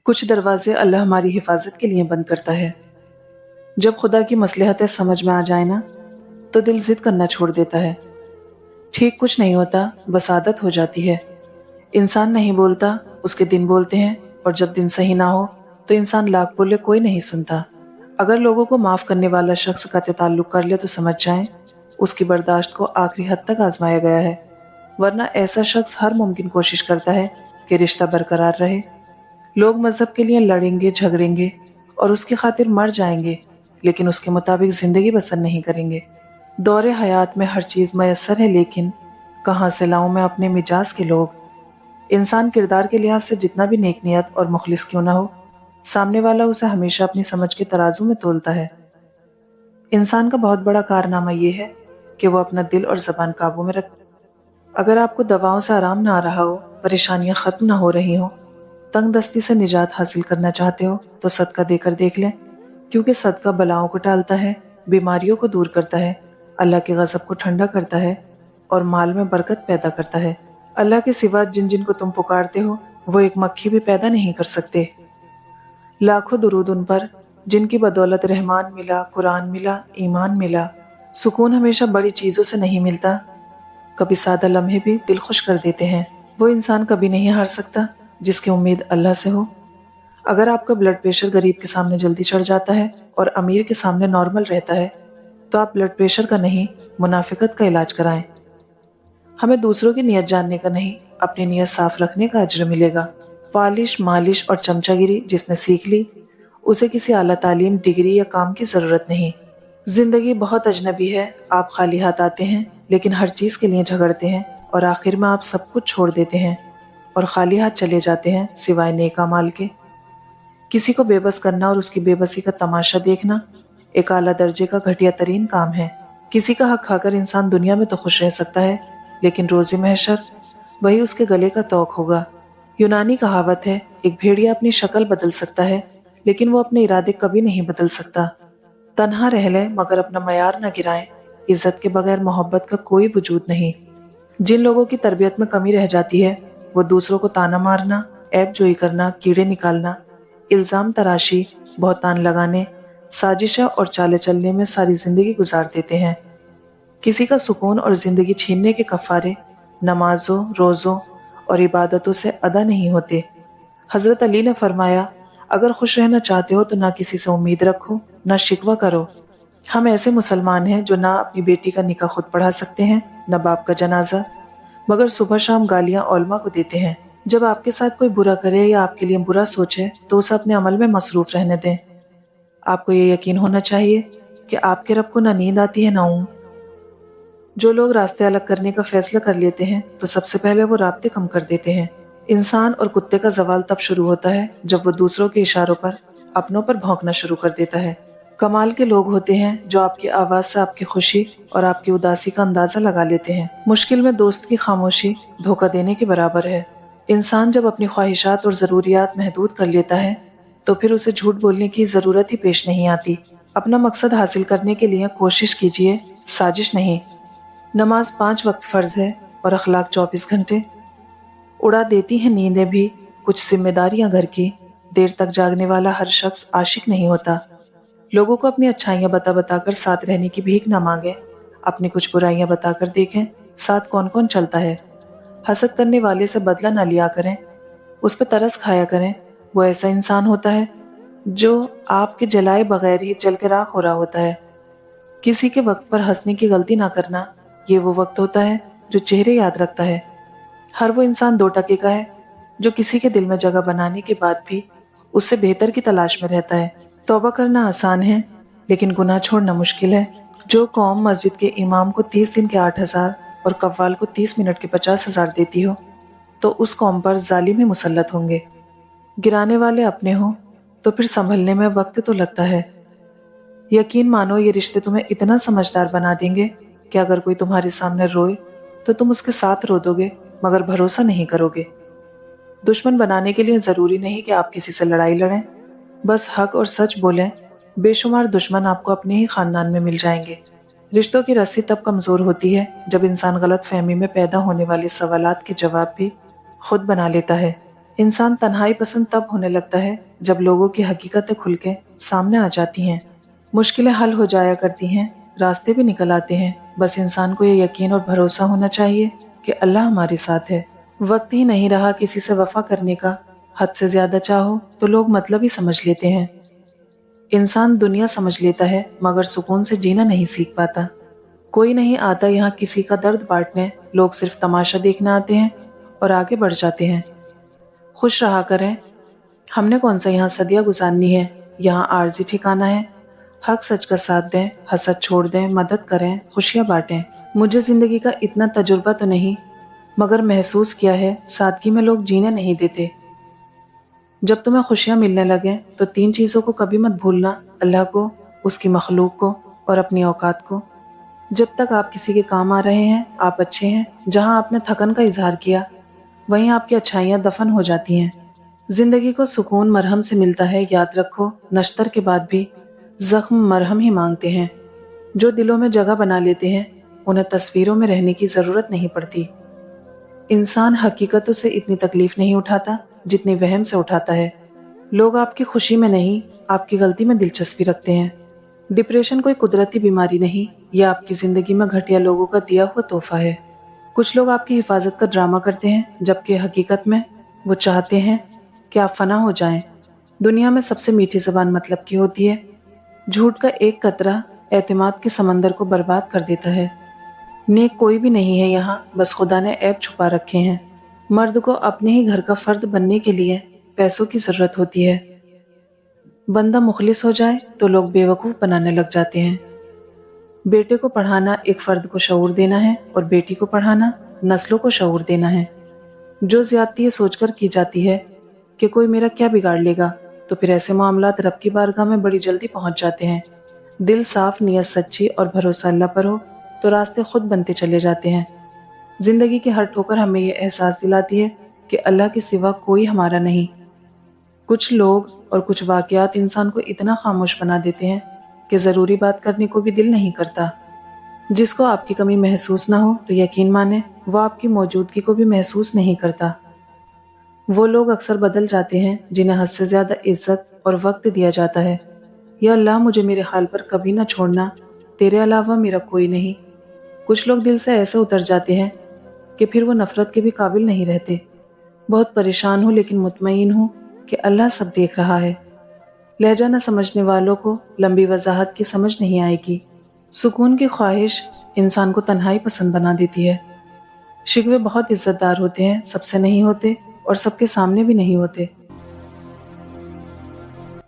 کچھ دروازے اللہ ہماری حفاظت کے لیے بند کرتا ہے۔ جب خدا کی مصلحتیں سمجھ میں آ جائیں نا تو دل ضد کرنا چھوڑ دیتا ہے۔ ٹھیک کچھ نہیں ہوتا، بس عادت ہو جاتی ہے۔ انسان نہیں بولتا، اس کے دن بولتے ہیں، اور جب دن صحیح نہ ہو تو انسان لاکھ بولے کوئی نہیں سنتا۔ اگر لوگوں کو معاف کرنے والا شخص قطع تعلق کر لے تو سمجھ جائیں اس کی برداشت کو آخری حد تک آزمایا گیا ہے، ورنہ ایسا شخص ہر ممکن کوشش کرتا ہے کہ رشتہ برقرار رہے۔ لوگ مذہب کے لیے لڑیں گے، جھگڑیں گے اور اس کی خاطر مر جائیں گے، لیکن اس کے مطابق زندگی بسر نہیں کریں گے۔ دور حیات میں ہر چیز میسر ہے، لیکن کہاں سے لاؤں میں اپنے مجاز کے لوگ۔ انسان کردار کے لحاظ سے جتنا بھی نیک نیت اور مخلص کیوں نہ ہو، سامنے والا اسے ہمیشہ اپنی سمجھ کے ترازو میں تولتا ہے۔ انسان کا بہت بڑا کارنامہ یہ ہے کہ وہ اپنا دل اور زبان قابو میں رکھے۔ اگر آپ کو دواؤں سے آرام نہ آ رہا ہو، پریشانیاں ختم نہ ہو رہی ہوں، تنگ دستی سے نجات حاصل کرنا چاہتے ہو تو صدقہ دے کر دیکھ لیں، کیونکہ صدقہ بلاؤں کو ٹالتا ہے، بیماریوں کو دور کرتا ہے، اللہ کے غضب کو ٹھنڈا کرتا ہے اور مال میں برکت پیدا کرتا ہے۔ اللہ کے سوا جن جن کو تم پکارتے ہو وہ ایک مکھی بھی پیدا نہیں کر سکتے۔ لاکھوں درود ان پر جن کی بدولت رحمان ملا، قرآن ملا، ایمان ملا۔ سکون ہمیشہ بڑی چیزوں سے نہیں ملتا، کبھی سادہ لمحے بھی دل خوش کر دیتے ہیں۔ وہ انسان کبھی نہیں ہار سکتا جس کی امید اللہ سے ہو۔ اگر آپ کا بلڈ پریشر غریب کے سامنے جلدی چڑھ جاتا ہے اور امیر کے سامنے نارمل رہتا ہے تو آپ بلڈ پریشر کا نہیں، منافقت کا علاج کرائیں۔ ہمیں دوسروں کی نیت جاننے کا نہیں، اپنی نیت صاف رکھنے کا اجر ملے گا۔ پالش، مالش اور چمچہ گیری جس نے سیکھ لی اسے کسی اعلیٰ تعلیم، ڈگری یا کام کی ضرورت نہیں۔ زندگی بہت اجنبی ہے، آپ خالی ہاتھ آتے ہیں لیکن ہر چیز کے لیے جھگڑتے ہیں، اور آخر میں آپ سب کچھ چھوڑ دیتے ہیں اور خالی ہاتھ چلے جاتے ہیں سوائے نیک اعمال کے۔ کسی کو بے بس کرنا اور اس کی بے بسی کا تماشا دیکھنا ایک اعلیٰ درجے کا گھٹیا ترین کام ہے۔ کسی کا حق کھا کر انسان دنیا میں تو خوش رہ سکتا ہے، لیکن روز محشر وہی اس کے گلے کا طوق ہوگا۔ یونانی کہاوت ہے، ایک بھیڑیا اپنی شکل بدل سکتا ہے لیکن وہ اپنے ارادے کبھی نہیں بدل سکتا۔ تنہا رہ لیں مگر اپنا معیار نہ گرائیں، عزت کے بغیر محبت کا کوئی وجود نہیں۔ جن لوگوں کی تربیت میں کمی رہ جاتی ہے وہ دوسروں کو تانا مارنا، عیب جوئی کرنا، کیڑے نکالنا، الزام تراشی، بہتان لگانے، سازشیں اور چالے چلنے میں ساری زندگی گزار دیتے ہیں۔ کسی کا سکون اور زندگی چھیننے کے کفارے نمازوں، روزوں اور عبادتوں سے ادا نہیں ہوتے۔ حضرت علی نے فرمایا، اگر خوش رہنا چاہتے ہو تو نہ کسی سے امید رکھو، نہ شکوہ کرو۔ ہم ایسے مسلمان ہیں جو نہ اپنی بیٹی کا نکاح خود پڑھا سکتے ہیں، نہ باپ کا جنازہ، مگر صبح شام گالیاں علماء کو دیتے ہیں۔ جب آپ کے ساتھ کوئی برا کرے یا آپ کے لیے برا سوچے تو اسے اپنے عمل میں مصروف رہنے دیں۔ آپ کو یہ یقین ہونا چاہیے کہ آپ کے رب کو نہ نیند آتی ہے نہ اونگ۔ جو لوگ راستے الگ کرنے کا فیصلہ کر لیتے ہیں تو سب سے پہلے وہ رابطے کم کر دیتے ہیں۔ انسان اور کتے کا زوال تب شروع ہوتا ہے جب وہ دوسروں کے اشاروں پر اپنوں پر بھونکنا شروع کر دیتا ہے۔ کمال کے لوگ ہوتے ہیں جو آپ کی آواز سے آپ کی خوشی اور آپ کی اداسی کا اندازہ لگا لیتے ہیں۔ مشکل میں دوست کی خاموشی دھوکہ دینے کے برابر ہے۔ انسان جب اپنی خواہشات اور ضروریات محدود کر لیتا ہے تو پھر اسے جھوٹ بولنے کی ضرورت ہی پیش نہیں آتی۔ اپنا مقصد حاصل کرنے کے لیے کوشش کیجیے، سازش نہیں۔ نماز 5 وقت فرض ہے اور اخلاق 24 گھنٹے۔ اڑا دیتی ہیں نیندیں بھی کچھ ذمہ داریاں گھر کی، دیر تک جاگنے والا ہر شخص عاشق نہیں ہوتا۔ لوگوں کو اپنی اچھائیاں بتا بتا کر ساتھ رہنے کی بھیک نہ مانگیں، اپنی کچھ برائیاں بتا کر دیکھیں ساتھ کون کون چلتا ہے۔ حسد کرنے والے سے بدلہ نہ لیا کریں، اس پہ ترس کھایا کریں۔ وہ ایسا انسان ہوتا ہے جو آپ کے جلائے بغیر ہی جل کے راکھ ہو رہا ہوتا ہے۔ کسی کے وقت پر ہنسنے کی غلطی نہ کرنا، یہ وہ وقت ہوتا ہے جو چہرے یاد رکھتا ہے۔ ہر وہ انسان 2 ٹکے کا ہے جو کسی کے دل میں جگہ بنانے کے بعد بھی اس سے بہتر کی تلاش میں رہتا ہے۔ توبہ کرنا آسان ہے لیکن گناہ چھوڑنا مشکل ہے۔ جو قوم مسجد کے امام کو 30 دن کے 8,000 اور قوال کو 30 منٹ کے 50,000 دیتی ہو تو اس قوم پر ظالم ہی مسلط ہوں گے۔ گرانے والے اپنے ہوں تو پھر سنبھلنے میں وقت تو لگتا ہے۔ یقین مانو یہ رشتے تمہیں اتنا سمجھدار بنا دیں گے کہ اگر کوئی تمہارے سامنے روئے تو تم اس کے ساتھ رو دو گے مگر بھروسہ نہیں کرو گے۔ دشمن بنانے کے لیے ضروری نہیں کہ آپ کسی سے لڑائی لڑیں، بس حق اور سچ بولیں۔ بے شمار دشمن آپ کو اپنے ہی خاندان میں مل جائیں گے۔ رشتوں کی رسی تب کمزور ہوتی ہے جب انسان غلط فہمی میں پیدا ہونے والے سوالات کے جواب بھی خود بنا لیتا ہے۔ انسان تنہائی پسند تب ہونے لگتا ہے جب لوگوں کی حقیقتیں کھل کے سامنے آ جاتی ہیں، مشکلیں حل ہو جایا کرتی ہیں، راستے بھی نکل آتے ہیں۔ بس انسان کو یہ یقین اور بھروسہ ہونا چاہیے کہ اللہ ہمارے ساتھ ہے۔ وقت ہی نہیں رہا کسی سے وفا کرنے کا، حد سے زیادہ چاہو تو لوگ مطلب ہی سمجھ لیتے ہیں۔ انسان دنیا سمجھ لیتا ہے مگر سکون سے جینا نہیں سیکھ پاتا۔ کوئی نہیں آتا یہاں کسی کا درد بانٹنے، لوگ صرف تماشا دیکھنے آتے ہیں اور آگے بڑھ جاتے ہیں۔ خوش رہا کریں، ہم نے کون سا یہاں صدیہ گزارنی ہے، یہاں عارضی ٹھکانہ ہے۔ حق سچ کا ساتھ دیں، حسد چھوڑ دیں، مدد کریں، خوشیاں بانٹیں۔ مجھے زندگی کا اتنا تجربہ تو نہیں، مگر محسوس کیا ہے سادگی میں لوگ جینے نہیں دیتے۔ جب تمہیں خوشیاں ملنے لگیں تو 3 چیزوں کو کبھی مت بھولنا: اللہ کو، اس کی مخلوق کو اور اپنی اوقات کو۔ جب تک آپ کسی کے کام آ رہے ہیں، آپ اچھے ہیں۔ جہاں آپ نے تھکن کا اظہار کیا، وہیں آپ کی اچھائیاں دفن ہو جاتی ہیں۔ زندگی کو سکون مرہم سے ملتا ہے، یاد رکھو، نشتر کے بعد بھی زخم مرہم ہی مانگتے ہیں۔ جو دلوں میں جگہ بنا لیتے ہیں، انہیں تصویروں میں رہنے کی ضرورت نہیں پڑتی۔ انسان حقیقتوں سے اتنی تکلیف نہیں اٹھاتا جتنی وہم سے اٹھاتا ہے۔ لوگ آپ کی خوشی میں نہیں، آپ کی غلطی میں دلچسپی رکھتے ہیں۔ ڈپریشن کوئی قدرتی بیماری نہیں، یہ آپ کی زندگی میں گھٹیا لوگوں کا دیا ہوا تحفہ ہے۔ کچھ لوگ آپ کی حفاظت کا ڈرامہ کرتے ہیں، جبکہ حقیقت میں وہ چاہتے ہیں کہ آپ فنا ہو جائیں۔ دنیا میں سب سے میٹھی زبان مطلب کی ہوتی ہے۔ جھوٹ کا ایک قطرہ اعتماد کے سمندر کو برباد کر دیتا ہے۔ نیک کوئی بھی نہیں ہے یہاں، بس خدا نے عیب چھپا رکھے ہیں۔ مرد کو اپنے ہی گھر کا فرد بننے کے لیے پیسوں کی ضرورت ہوتی ہے۔ بندہ مخلص ہو جائے تو لوگ بیوقوف بنانے لگ جاتے ہیں۔ بیٹے کو پڑھانا ایک فرد کو شعور دینا ہے، اور بیٹی کو پڑھانا نسلوں کو شعور دینا ہے۔ جو زیادتی یہ سوچ کر کی جاتی ہے کہ کوئی میرا کیا بگاڑ لے گا، تو پھر ایسے معاملات رب کی بارگاہ میں بڑی جلدی پہنچ جاتے ہیں۔ دل صاف، نیت سچی اور بھروسہ اللہ پر ہو تو راستے خود بنتے چلے جاتے ہیں۔ زندگی کی ہر ٹھوکر ہمیں یہ احساس دلاتی ہے کہ اللہ کے سوا کوئی ہمارا نہیں۔ کچھ لوگ اور کچھ واقعات انسان کو اتنا خاموش بنا دیتے ہیں کہ ضروری بات کرنے کو بھی دل نہیں کرتا۔ جس کو آپ کی کمی محسوس نہ ہو تو یقین مانیں وہ آپ کی موجودگی کو بھی محسوس نہیں کرتا۔ وہ لوگ اکثر بدل جاتے ہیں جنہیں حد سے زیادہ عزت اور وقت دیا جاتا ہے۔ یا اللہ مجھے میرے حال پر کبھی نہ چھوڑنا، تیرے علاوہ میرا کوئی نہیں۔ کچھ لوگ دل سے ایسے اتر جاتے ہیں کہ پھر وہ نفرت کے بھی قابل نہیں رہتے۔ بہت پریشان ہوں لیکن مطمئن ہوں کہ اللہ سب دیکھ رہا ہے۔ لہجہ نہ سمجھنے والوں کو لمبی وضاحت کی سمجھ نہیں آئے گی۔ سکون کی خواہش انسان کو تنہائی پسند بنا دیتی ہے۔ شکوے بہت عزت دار ہوتے ہیں، سب سے نہیں ہوتے اور سب کے سامنے بھی نہیں ہوتے۔